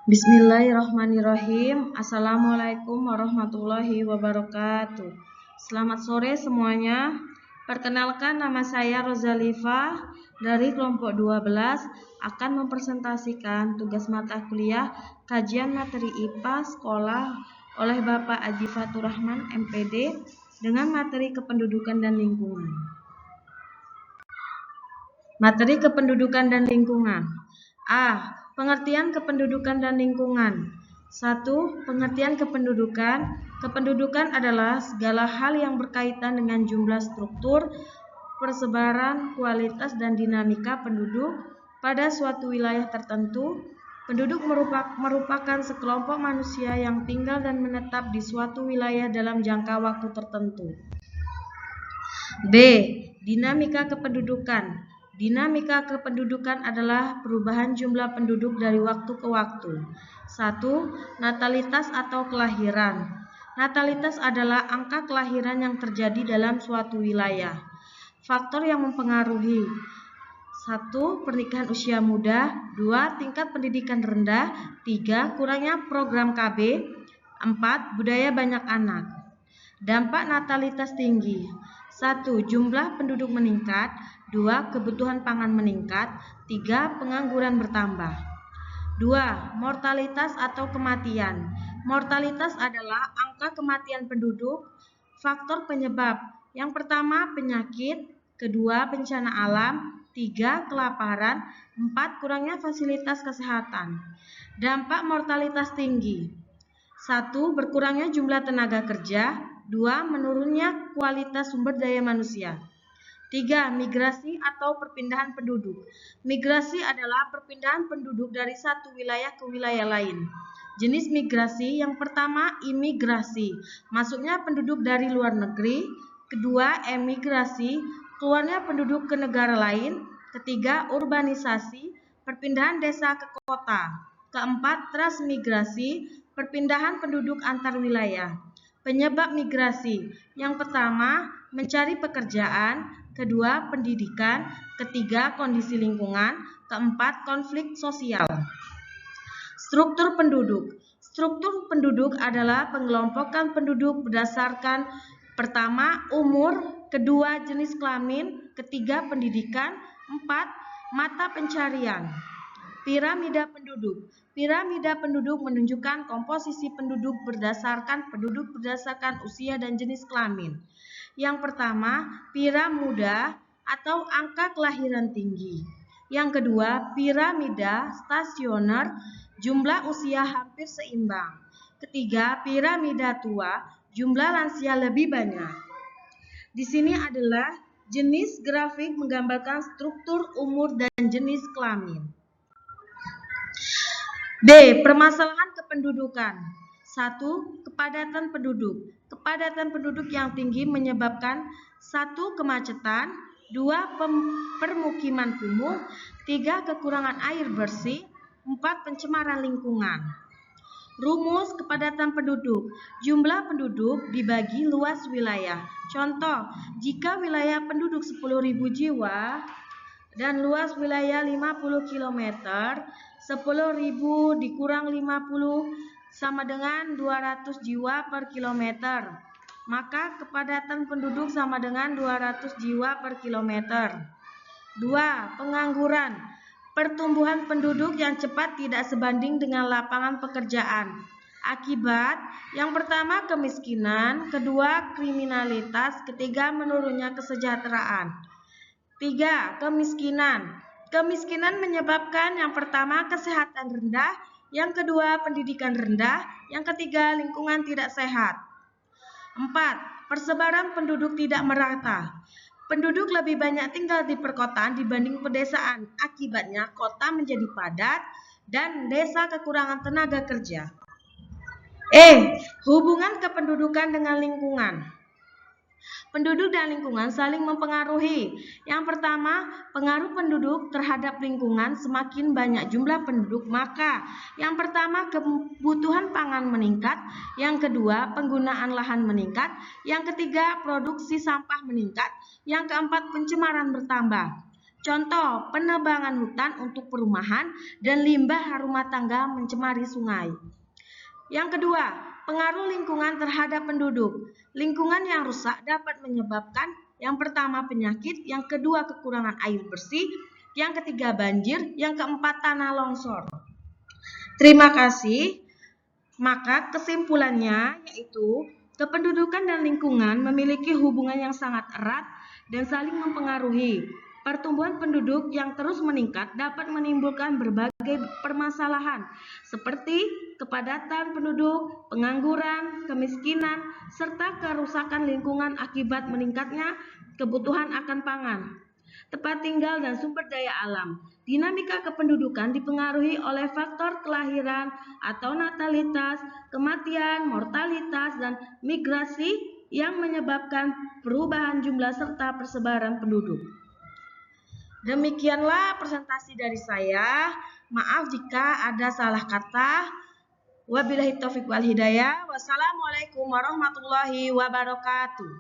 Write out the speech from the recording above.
Bismillahirrahmanirrahim. Assalamualaikum warahmatullahi wabarakatuh. Selamat sore semuanya. Perkenalkan, nama saya Rozalifa dari kelompok 12 akan mempresentasikan tugas mata kuliah kajian materi IPA sekolah oleh Bapak Aji Fatur Rahman MPD dengan materi kependudukan dan lingkungan. Materi kependudukan dan lingkungan. A. Pengertian kependudukan dan lingkungan. 1. Pengertian kependudukan. Kependudukan adalah segala hal yang berkaitan dengan jumlah, struktur, persebaran, kualitas, dan dinamika penduduk pada suatu wilayah tertentu. Penduduk merupakan sekelompok manusia yang tinggal dan menetap di suatu wilayah dalam jangka waktu tertentu. B. Dinamika kependudukan. Dinamika kependudukan adalah perubahan jumlah penduduk dari waktu ke waktu. 1. Natalitas atau kelahiran. Natalitas adalah angka kelahiran yang terjadi dalam suatu wilayah. Faktor yang mempengaruhi: 1. Pernikahan usia muda. 2. Tingkat pendidikan rendah. 3. Kurangnya program KB. 4. Budaya banyak anak. Dampak natalitas tinggi: 1. Jumlah penduduk meningkat. 2. Kebutuhan pangan meningkat. 3. Pengangguran bertambah. 2. Mortalitas atau kematian. Mortalitas adalah angka kematian penduduk. Faktor penyebab: yang pertama penyakit, kedua bencana alam, 3. Kelaparan, 4. Kurangnya fasilitas kesehatan. Dampak mortalitas tinggi: 1. Berkurangnya jumlah tenaga kerja. 2. Menurunnya kualitas sumber daya manusia. 3. Migrasi atau perpindahan penduduk. Migrasi adalah perpindahan penduduk dari satu wilayah ke wilayah lain. Jenis migrasi: yang pertama imigrasi, masuknya penduduk dari luar negeri. Kedua emigrasi, keluarnya penduduk ke negara lain. Ketiga urbanisasi, perpindahan desa ke kota. Keempat transmigrasi, perpindahan penduduk antar wilayah. Penyebab migrasi: yang pertama mencari pekerjaan, kedua pendidikan, ketiga kondisi lingkungan, keempat konflik sosial. Struktur penduduk. Struktur penduduk adalah pengelompokan penduduk berdasarkan: pertama umur, kedua jenis kelamin, ketiga pendidikan, 4 mata pencarian. Piramida penduduk. Piramida penduduk menunjukkan komposisi penduduk berdasarkan usia dan jenis kelamin. Yang pertama, piramida atau angka kelahiran tinggi. Yang kedua, piramida stasioner, jumlah usia hampir seimbang. Ketiga, piramida tua, jumlah lansia lebih banyak. Di sini adalah jenis grafik menggambarkan struktur umur dan jenis kelamin. D. Permasalahan kependudukan. 1. Kepadatan penduduk. Kepadatan penduduk yang tinggi menyebabkan: 1. Kemacetan, 2. Permukiman kumuh, 3. Kekurangan air bersih, 4. Pencemaran lingkungan. Rumus kepadatan penduduk: jumlah penduduk dibagi luas wilayah. Contoh, jika wilayah penduduk 10.000 jiwa dan luas wilayah 50 km, 10.000 dikurang 50 sama dengan 200 jiwa per kilometer. Maka kepadatan penduduk sama dengan 200 jiwa per kilometer. 2. Pengangguran. Pertumbuhan penduduk yang cepat tidak sebanding dengan lapangan pekerjaan. Akibat: yang pertama kemiskinan, kedua kriminalitas, ketiga menurunnya kesejahteraan. 3. Kemiskinan. Kemiskinan menyebabkan: yang pertama kesehatan rendah, yang kedua pendidikan rendah, yang ketiga lingkungan tidak sehat. 4. Persebaran penduduk tidak merata. Penduduk lebih banyak tinggal di perkotaan dibanding pedesaan. Akibatnya kota menjadi padat dan desa kekurangan tenaga kerja. Hubungan kependudukan dengan lingkungan. Penduduk dan lingkungan saling mempengaruhi. Yang pertama, pengaruh penduduk terhadap lingkungan: semakin banyak jumlah penduduk, maka yang pertama kebutuhan pangan meningkat, yang kedua penggunaan lahan meningkat, yang ketiga produksi sampah meningkat, yang keempat pencemaran bertambah. Contoh, penebangan hutan untuk perumahan dan limbah rumah tangga mencemari sungai. Yang kedua, pengaruh lingkungan terhadap penduduk. Lingkungan yang rusak dapat menyebabkan yang pertama penyakit, yang kedua kekurangan air bersih, yang ketiga banjir, yang keempat tanah longsor. Terima kasih. Maka kesimpulannya yaitu kependudukan dan lingkungan memiliki hubungan yang sangat erat dan saling mempengaruhi. Pertumbuhan penduduk yang terus meningkat dapat menimbulkan berbagai permasalahan seperti kepadatan penduduk, pengangguran, kemiskinan, serta kerusakan lingkungan akibat meningkatnya kebutuhan akan pangan, tempat tinggal, dan sumber daya alam. Dinamika kependudukan dipengaruhi oleh faktor kelahiran atau natalitas, kematian, mortalitas, dan migrasi yang menyebabkan perubahan jumlah serta persebaran penduduk. Demikianlah presentasi dari saya. Maaf jika ada salah kata. Wabillahi taufiq wal hidayah. Wassalamualaikum warahmatullahi wabarakatuh.